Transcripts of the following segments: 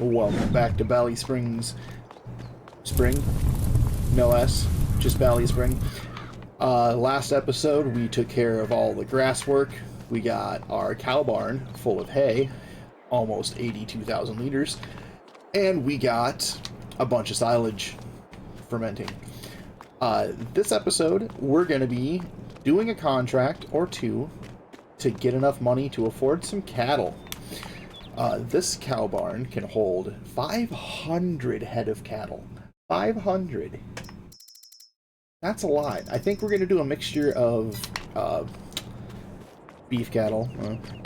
Welcome back to Ballyspring's Spring. No S, just Ballyspring. Last episode, we took care of all the grass work. We got our cow barn full of hay, almost 82,000 liters, and we got a bunch of silage fermenting. This episode, we're going to be doing a contract or two to get enough money to afford some cattle. This cow barn can hold 500 head of cattle. 500. That's a lot. I think we're going to do a mixture of beef cattle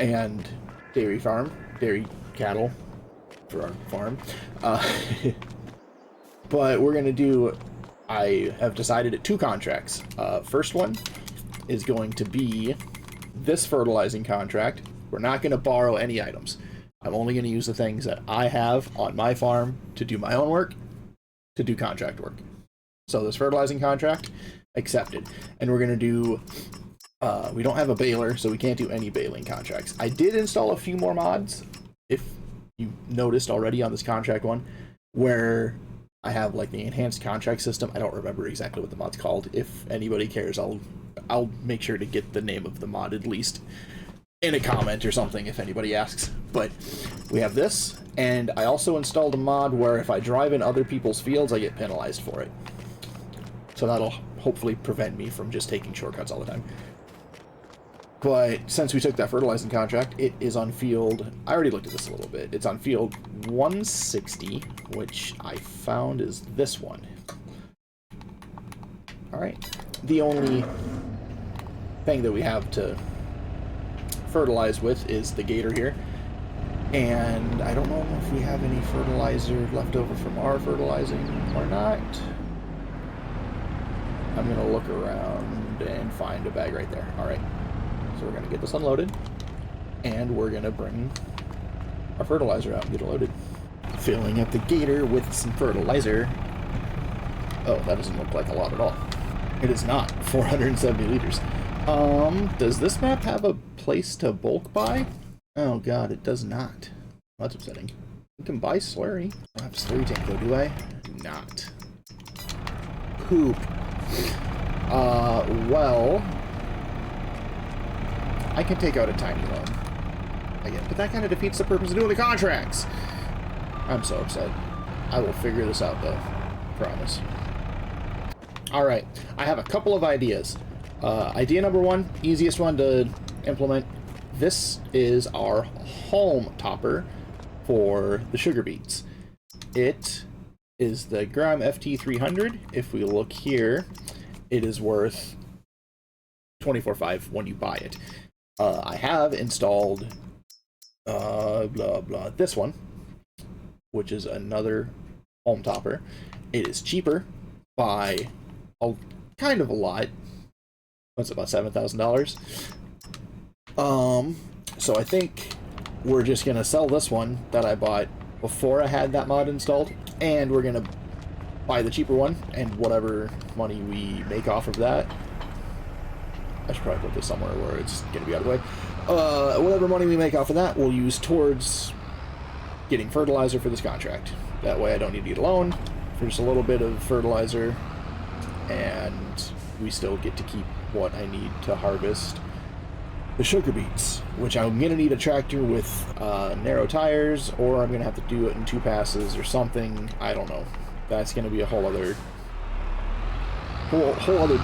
and dairy cattle for our farm. But we're going to do, I have decided, 2 contracts. First one is going to be this fertilizing contract. We're not going to borrow any items. I'm only going to use the things that I have on my farm to do my own work, to do contract work. So this fertilizing contract, accepted. And we're going to do, we don't have a baler, so we can't do any baling contracts. I did install a few more mods, if you noticed already on this contract one, where I have like the enhanced contract system. I don't remember exactly what the mod's called. If anybody cares, I'll make sure to get the name of the mod at least in a comment or something if anybody asks. But we have this, and I also installed a mod where if I drive in other people's fields, I get penalized for it. So that'll hopefully prevent me from just taking shortcuts all the time. But since we took that fertilizing contract, it is on field, I already looked at this a little bit, it's on field 160, which I found is this one. Alright, the only thing that we have to fertilize with is the gator here, and I don't know if we have any fertilizer left over from our fertilizing or not. I'm gonna look around and find a bag right there. All right, so we're gonna get this unloaded, and we're gonna bring our fertilizer out and get it loaded. Filling up the gator with some fertilizer. Oh, that doesn't look like a lot at all. It is not 470 liters. Does this map have a place to bulk buy? Oh god, it does not. That's upsetting. You can buy slurry. I don't have a slurry tank though, do I? Do not. Poop. Well, I can take out a tiny loan. Again, but that kind of defeats the purpose of doing the contracts. I'm so upset. I will figure this out though. Promise. Alright, I have a couple of ideas. Idea number 1, easiest one to implement. This is our home topper for the sugar beets. It is the Gram FT300. If we look here, it is worth $24.5 when you buy it. I have installed this one, which is another home topper. It is cheaper by kind of a lot. What's it, about $7,000? So I think we're just gonna sell this one that I bought before I had that mod installed, and we're gonna buy the cheaper one, and whatever money we make off of that, I should probably put this somewhere where it's gonna be out of the way. Whatever money we make off of that, we'll use towards getting fertilizer for this contract. That way I don't need to get a loan for just a little bit of fertilizer, and we still get to keep what I need to harvest the sugar beets, which I'm gonna need a tractor with narrow tires, or I'm gonna have to do it in 2 passes or something. I don't know. That's gonna be a whole other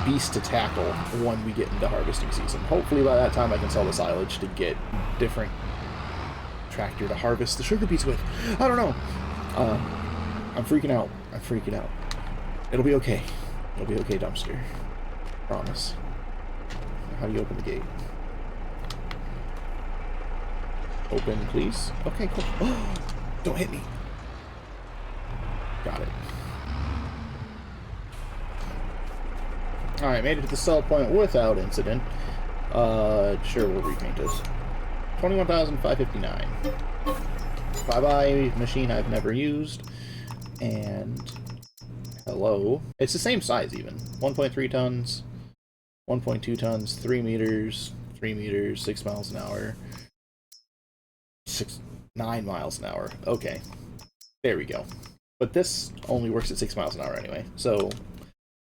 beast to tackle when we get into harvesting season. Hopefully by that time I can sell the silage to get different tractor to harvest the sugar beets with. I don't know. I'm freaking out. I'm freaking out. It'll be okay. It'll be okay, dumpster. Promise. How do you open the gate? Open, please. Okay, cool. Oh, don't hit me. Got it. Alright, made it to the sell point without incident. Sure, we'll repaint this. $21,559. Bye-bye, machine I've never used. And hello. It's the same size even. 1.3 tons, 1.2 tons, 3 meters, 3 meters, 6 miles an hour. 9 miles an hour. Okay. There we go. But this only works at 6 miles an hour anyway, so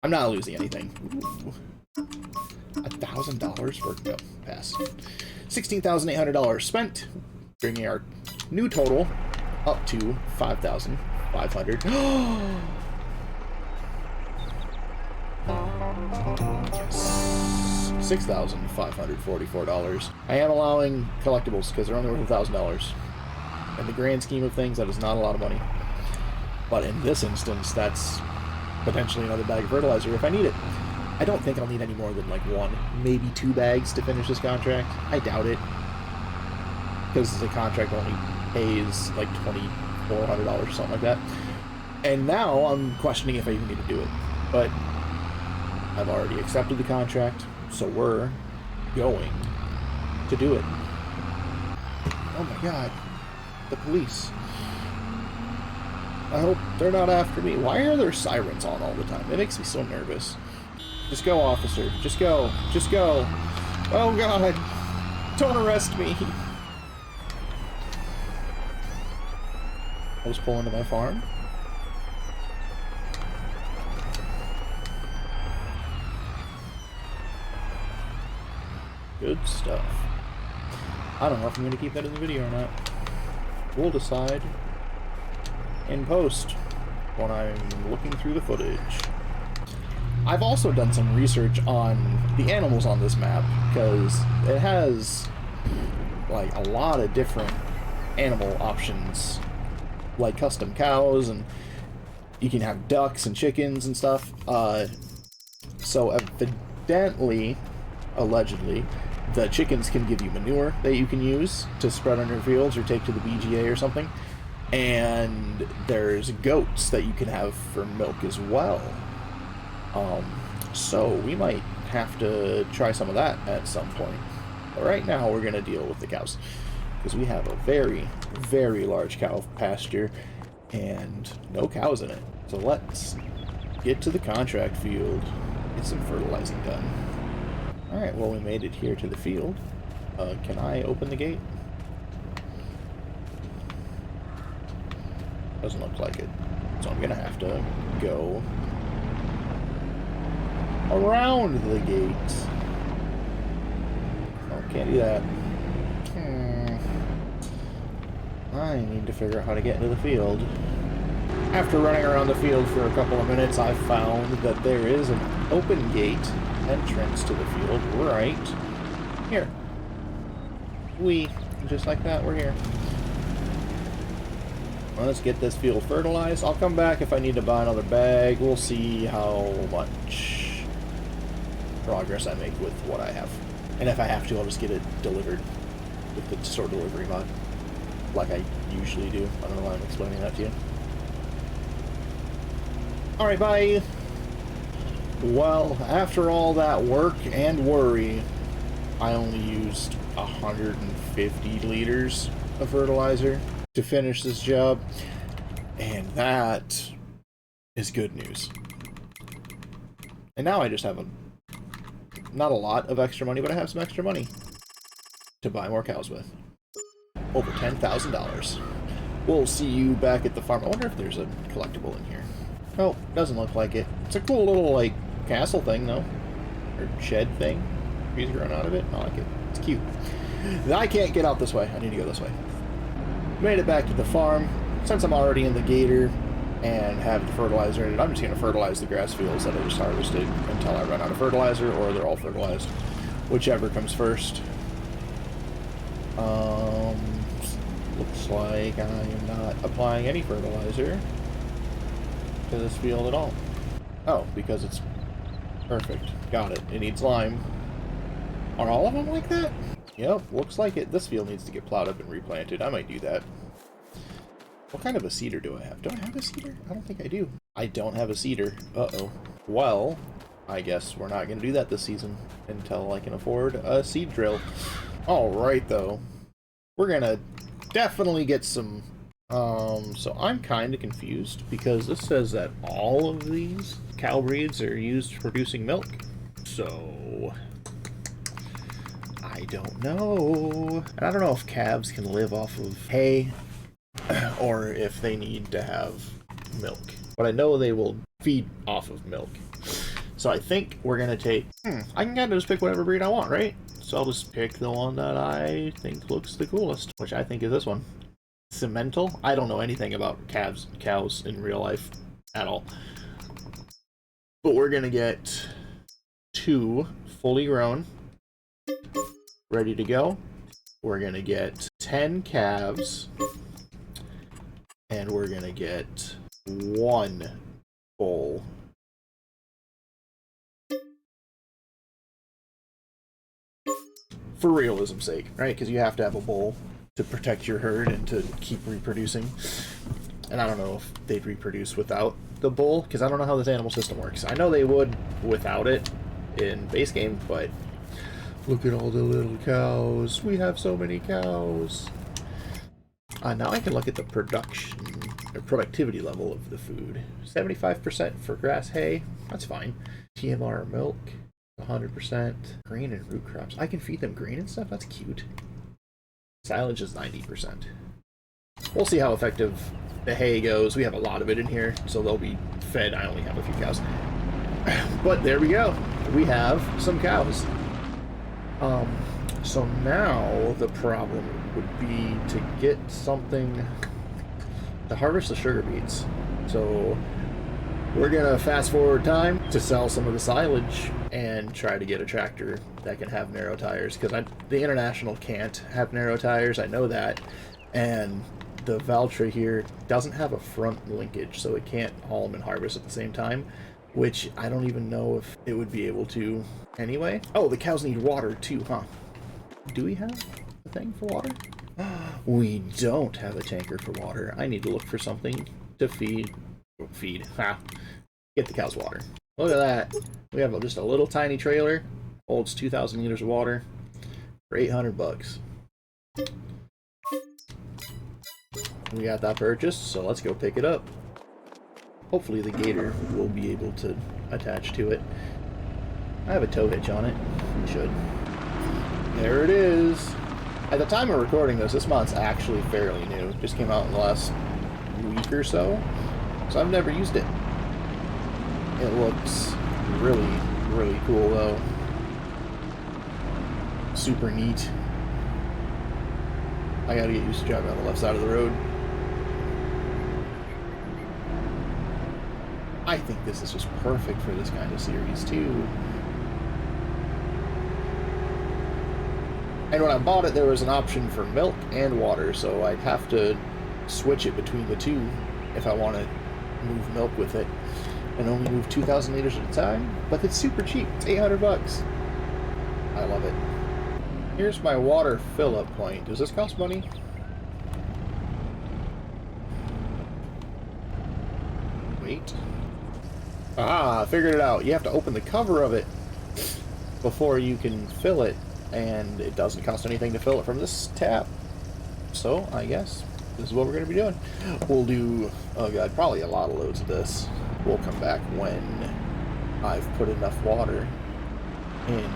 I'm not losing anything. $1,000 for no pass. $16,800 spent, bringing our new total up to $5,500. Yes. $6,544. I am allowing collectibles because they're only worth $1,000. In the grand scheme of things, that is not a lot of money. But in this instance, that's potentially another bag of fertilizer if I need it. I don't think I'll need any more than like 1, maybe 2 bags to finish this contract. I doubt it. Because the contract only pays like $2,400 or something like that. And now I'm questioning if I even need to do it. But I've already accepted the contract, so we're going to do it. Oh my god. The police. I hope they're not after me. Why are there sirens on all the time? It makes me so nervous. Just go, officer. Just go. Just go. Oh god. Don't arrest me. I was pulling to my farm. Good stuff. I don't know if I'm going to keep that in the video or not. We'll decide in post when I'm looking through the footage. I've also done some research on the animals on this map because it has like a lot of different animal options, like custom cows, and you can have ducks and chickens and stuff. So evidently, allegedly, the chickens can give you manure that you can use to spread on your fields or take to the BGA or something. And there's goats that you can have for milk as well. So we might have to try some of that at some point. But right now we're going to deal with the cows, because we have a very, very large cow pasture and no cows in it. So let's get to the contract field, get some fertilizing done. Alright, well, we made it here to the field. Can I open the gate? Doesn't look like it. So I'm gonna have to go around the gate. Oh, can't do that. I need to figure out how to get into the field. After running around the field for a couple of minutes, I found that there is an open gate entrance to the field right here. Just like that, we're here. Well, let's get this field fertilized. I'll come back if I need to buy another bag. We'll see how much progress I make with what I have. And if I have to, I'll just get it delivered with the store delivery mod, like I usually do. I don't know why I'm explaining that to you. Alright, bye! Well, after all that work and worry, I only used 150 liters of fertilizer to finish this job, and that is good news. And now I just have not a lot of extra money, but I have some extra money to buy more cows with. Over $10,000. We'll see you back at the farm. I wonder if there's a collectible in here. Oh, doesn't look like it. It's a cool little, like, castle thing, though. Or shed thing. Trees growing out of it. I like it. It's cute. I can't get out this way. I need to go this way. Made it back to the farm. Since I'm already in the gator and have the fertilizer in it, I'm just going to fertilize the grass fields that I just harvested until I run out of fertilizer, or they're all fertilized. Whichever comes first. Looks like I am not applying any fertilizer to this field at all. Oh, because it's perfect. Got it. It needs lime. Are all of them like that? Yep, looks like it. This field needs to get plowed up and replanted. I might do that. What kind of a seeder do I have? Do I have a seeder? I don't think I do. I don't have a seeder. Uh-oh. Well, I guess we're not going to do that this season until I can afford a seed drill. Alright, though. We're going to definitely get some... so I'm kind of confused because this says that all of these cow breeds are used for producing milk. So... I don't know. And I don't know if calves can live off of hay. or if they need to have milk. But I know they will feed off of milk. So I think we're gonna take, I can kind of just pick whatever breed I want, right? So I'll just pick the one that I think looks the coolest, which I think is this one. Cemental? I don't know anything about cows in real life at all. But we're gonna get 2 fully grown, ready to go. We're gonna get 10 calves, and we're gonna get 1 bull. For realism's sake, right? Because you have to have a bull to protect your herd and to keep reproducing. And I don't know if they'd reproduce without the bull, because I don't know how this animal system works. I know they would without it in base game, but look at all the little cows. We have so many cows. Now I can look at the production or productivity level of the food. 75% for grass hay. That's fine. TMR milk. 100%. Grain and root crops. I can feed them grain and stuff? That's cute. Silage is 90%. We'll see how effective the hay goes. We have a lot of it in here, so they'll be fed. I only have a few cows. But there we go. We have some cows. So now the problem would be to get something to harvest the sugar beets. So we're gonna fast forward time to sell some of the silage and try to get a tractor that can have narrow tires, because the International can't have narrow tires, I know that, and the Valtra here doesn't have a front linkage, so it can't haul them and harvest at the same time, which I don't even know if it would be able to anyway. Oh, the cows need water too, huh? Do we have a thing for water? We don't have a tanker for water. I need to look for something to feed. Get the cows water. Look at that. We have just a little tiny trailer. Holds 2,000 liters of water for 800 bucks. We got that purchased, so let's go pick it up. Hopefully the gator will be able to attach to it. I have a tow hitch on it. It should. There it is. At the time of recording this mod's actually fairly new. It just came out in the last week or so. So I've never used it. It looks really, really cool though. Super neat. I gotta get used to driving on the left side of the road. I think this is just perfect for this kind of series too. And when I bought it, there was an option for milk and water, so I'd have to switch it between the two if I want to move milk with it, and only move 2,000 liters at a time. But it's super cheap. It's 800 bucks. I love it. Here's my water fill-up point. Does this cost money? Wait. Ah, I figured it out. You have to open the cover of it before you can fill it, and it doesn't cost anything to fill it from this tap. So, I guess this is what we're going to be doing. We'll do, oh god, probably a lot of loads of this. We'll come back when I've put enough water in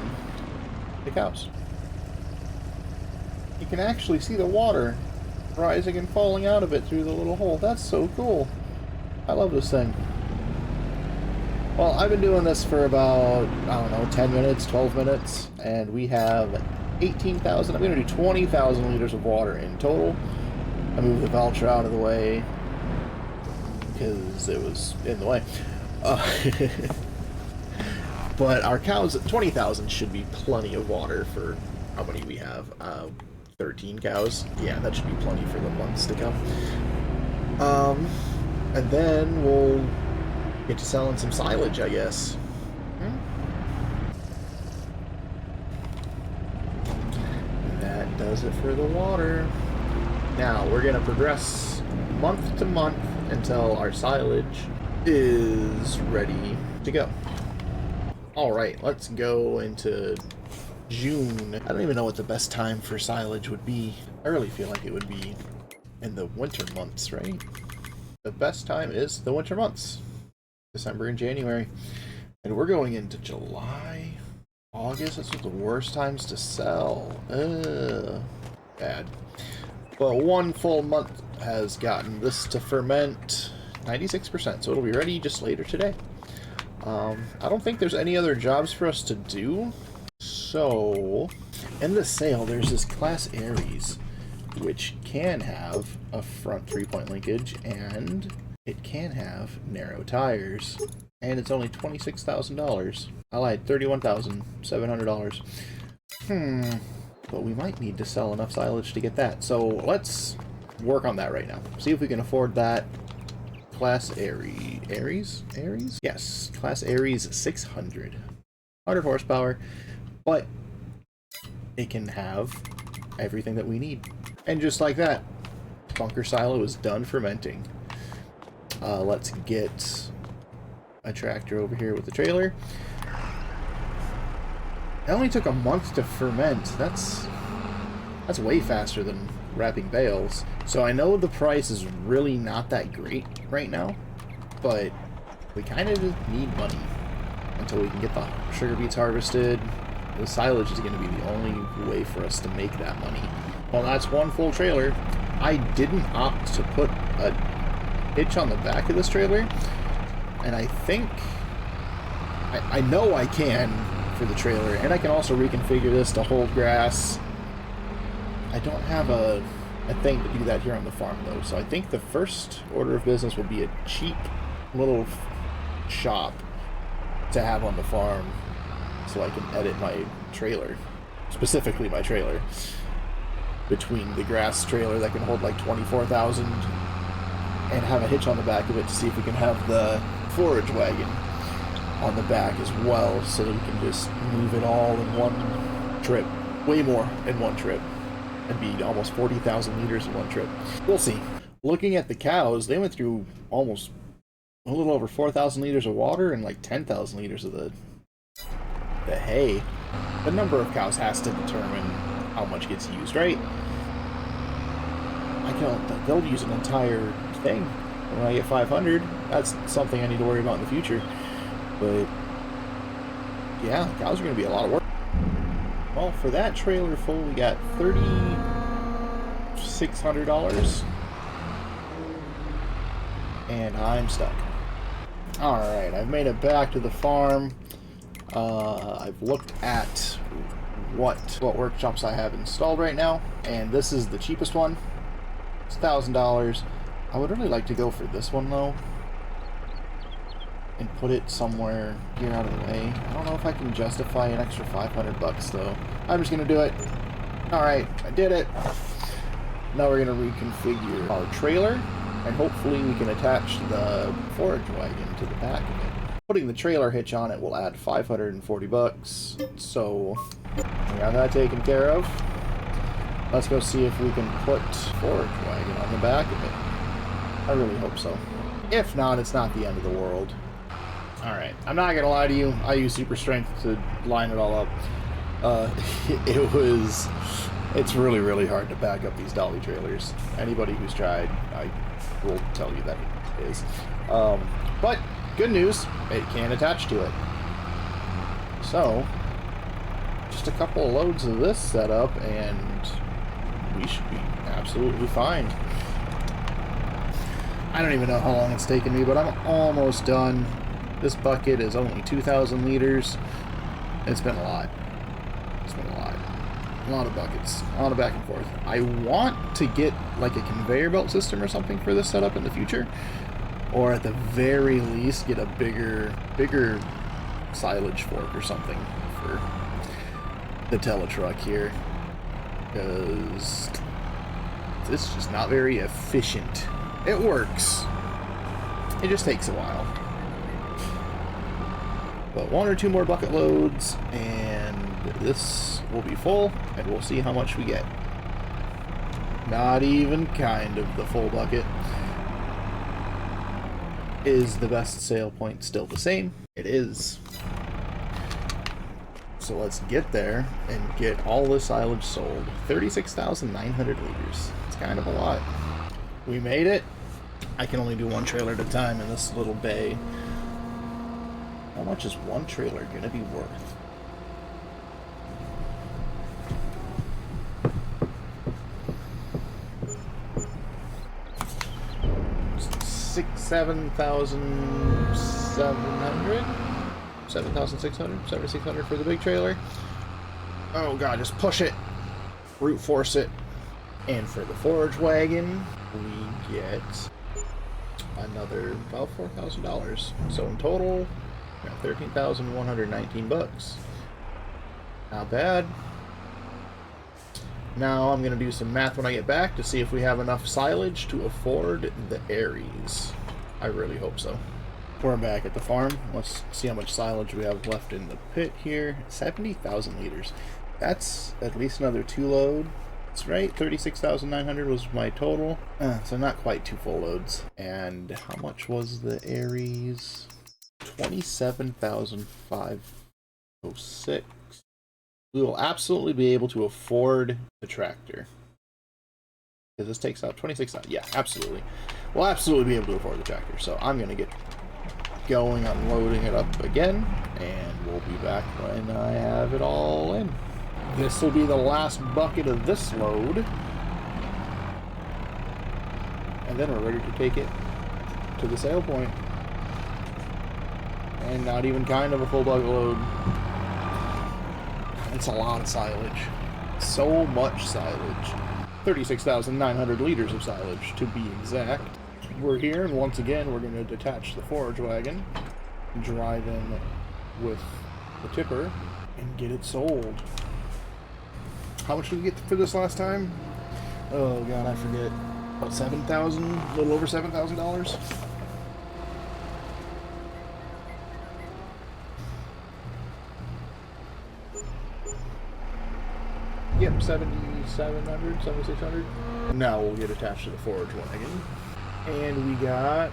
the cows. You can actually see the water rising and falling out of it through the little hole. That's so cool. I love this thing. Well, I've been doing this for about, I don't know, 10 minutes, 12 minutes, and we have 18,000, I'm going to do 20,000 liters of water in total. I moved the Valtra out of the way because it was in the way. But our cows, 20,000 should be plenty of water for how many we have. 13 cows. Yeah, that should be plenty for the months to come. And then we'll get to selling some silage, I guess. That does it for the water. Now, we're going to progress month to month until our silage is ready to go. Alright, let's go into June. I don't even know what the best time for silage would be. I really feel like it would be in the winter months, right? The best time is the winter months. December and January. And we're going into July, August. Those are the worst times to sell. Bad. But one full month has gotten this to ferment 96%, so it'll be ready just later today. I don't think there's any other jobs for us to do. So, in the sale, there's this Class Aries, which can have a front 3-point linkage, and it can have narrow tires. And it's only $26,000. I lied, $31,700. But we might need to sell enough silage to get that. So let's work on that right now. See if we can afford that. Class Aries? Yes, Class Aries 600. 100 horsepower, but it can have everything that we need. And just like that, bunker silo is done fermenting. Let's get a tractor over here with the trailer. It only took a month to ferment. That's way faster than wrapping bales. So I know the price is really not that great right now, but we kind of just need money until we can get the sugar beets harvested. The silage is going to be the only way for us to make that money. Well, that's one full trailer. I didn't opt to put a hitch on the back of this trailer, and I think I know I can for the trailer, and I can also reconfigure this to hold grass. I don't have a thing to do that here on the farm, though, so I think the first order of business will be a cheap little shop to have on the farm so I can edit my trailer, specifically my trailer, between the grass trailer that can hold like 24,000 and have a hitch on the back of it to see if we can have the forage wagon on the back as well, so that we can just move it all in one trip. Way more in one trip. And be almost 40,000 liters in one trip. We'll see. Looking at the cows, they went through almost a little over 4,000 liters of water and like 10,000 liters of the hay. The number of cows has to determine how much gets used, right? They'll use an entire thing. When I get 500, that's something I need to worry about in the future. But yeah, cows are going to be a lot of work. Well, for that trailer full, we got $3,600. And I'm stuck. Alright, I've made it back to the farm. I've looked at what workshops I have installed right now, and this is the cheapest one. It's $1,000. I would really like to go for this one, though, and put it somewhere here out of the way. I don't know if I can justify an extra 500 bucks, though. I'm just gonna do it. Alright, I did it. Now we're gonna reconfigure our trailer, and hopefully we can attach the forage wagon to the back of it. Putting the trailer hitch on it will add 540 bucks, so we got that taken care of. Let's go see if we can put forage wagon on the back of it. I really hope so. If not, it's not the end of the world. Alright, I'm not gonna lie to you, I use super strength to line it all up. It's really, really hard to back up these dolly trailers. Anybody who's tried, I will tell you that it is. But, good news, it can attach to it. So, just a couple of loads of this set up, and we should be absolutely fine. I don't even know how long it's taken me, but I'm almost done. This bucket is only 2,000 liters. It's been a lot. It's been a lot. A lot of buckets. A lot of back and forth. I want to get like a conveyor belt system or something for this setup in the future. Or at the very least get a bigger silage fork or something for the teletruck here. Because it's just not very efficient. It works. It just takes a while. But one or two more bucket loads, and this will be full, and we'll see how much we get. Not even kind of the full bucket. Is the best sale point still the same? It is. So let's get there and get all the silage sold. 36,900 liters. It's kind of a lot. We made it. I can only do one trailer at a time in this little bay. How much is one trailer gonna be worth? 7,700? 7,600? 7,600 for the big trailer. Oh god, just push it. Brute force it. And for the forage wagon, we get another about $4,000. So in total, 13,119 bucks. Not bad. Now I'm going to do some math when I get back to see if we have enough silage to afford the Aries. I really hope so. We're back at the farm. Let's see how much silage we have left in the pit here. 70,000 liters. That's at least another 2 loads, right? 36,900 was my total. So not quite 2 full loads. And how much was the Aries? 27,506. We will absolutely be able to afford the tractor. Because this takes out 26,000. Yeah, absolutely. We'll absolutely be able to afford the tractor. So I'm going to get going, unloading it up again, and we'll be back when I have it all in. This will be the last bucket of this load. And then we're ready to take it to the sale point. And not even kind of a full bucket load. It's a lot of silage. So much silage. 36,900 liters of silage, to be exact. We're here, and once again, we're going to detach the forage wagon, drive in with the tipper, and get it sold. How much did we get for this last time? Oh god, I forget. About $7,000? A little over $7,000? Yep, 7,700, 7,600. Now we'll get attached to the forage wagon. And we got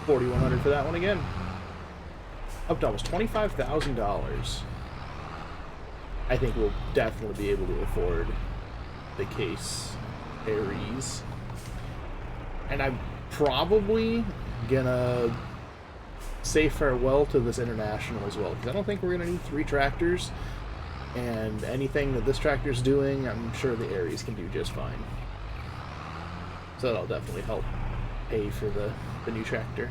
4,100 for that one again. Up to almost $25,000. I think we'll definitely be able to afford the case Aries. And I'm probably gonna say farewell to this International as well, because I don't think we're gonna need 3 tractors, and anything that this tractor's doing, I'm sure the Aries can do just fine. So that'll definitely help pay for the new tractor.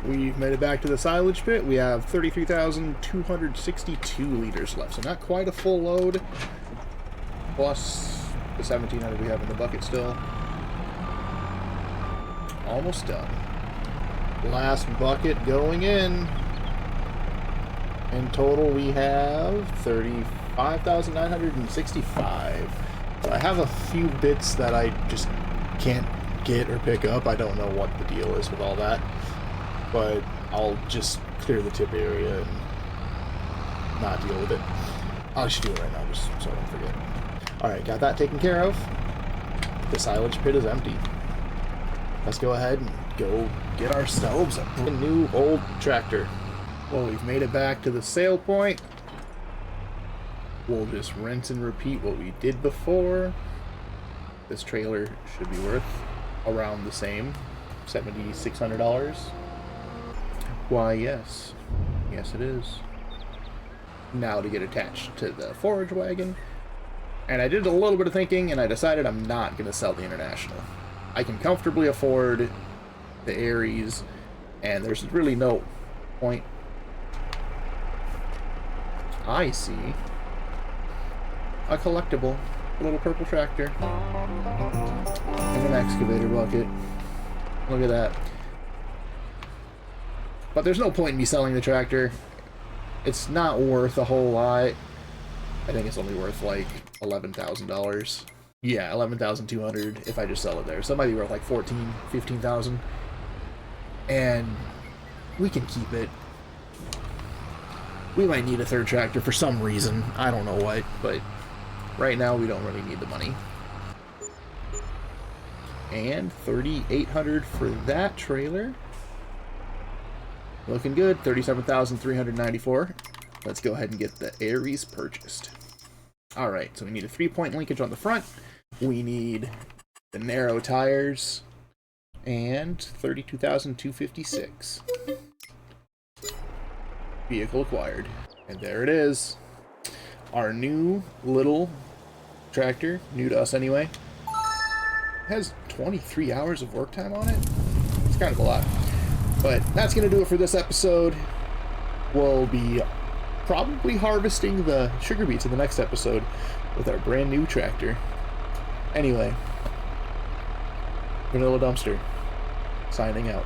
We've made it back to the silage pit. We have 33,262 liters left, so not quite a full load, plus the 1,700 we have in the bucket still. Almost done. Last bucket going in. In total, we have 35,965. So I have a few bits that I just can't get or pick up. I don't know what the deal is with all that. But I'll just clear the tip area and not deal with it. I should do it right now just so I don't forget. Alright, got that taken care of. The silage pit is empty. Let's go ahead and go get ourselves a new old tractor. Well, we've made it back to the sale point. We'll just rinse and repeat what we did before. This trailer should be worth around the same, $7,600. Why, yes. Yes, it is. Now to get attached to the forage wagon. And I did a little bit of thinking, and I decided I'm not going to sell the International. I can comfortably afford the Aries, and there's really no point. I see a collectible, a little purple tractor, and an excavator bucket. Look at that. But there's no point in me selling the tractor. It's not worth a whole lot. I think it's only worth like $11,000. Yeah, $11,200 if I just sell it there. So it might be worth like $14,000, $15,000. And we can keep it. We might need a third tractor for some reason. I don't know what, but right now we don't really need the money. And $3,800 for that trailer. Looking good. $37,394. Let's go ahead and get the Aries purchased. Alright, so we need a 3-point linkage on the front. We need the narrow tires. And $32,256. Vehicle acquired. And there it is. Our new little tractor. New to us anyway. has 23 hours of work time on it. It's kind of a lot. But that's going to do it for this episode. We'll be probably harvesting the sugar beets in the next episode with our brand new tractor. Anyway, Vanilla Dumpster, signing out.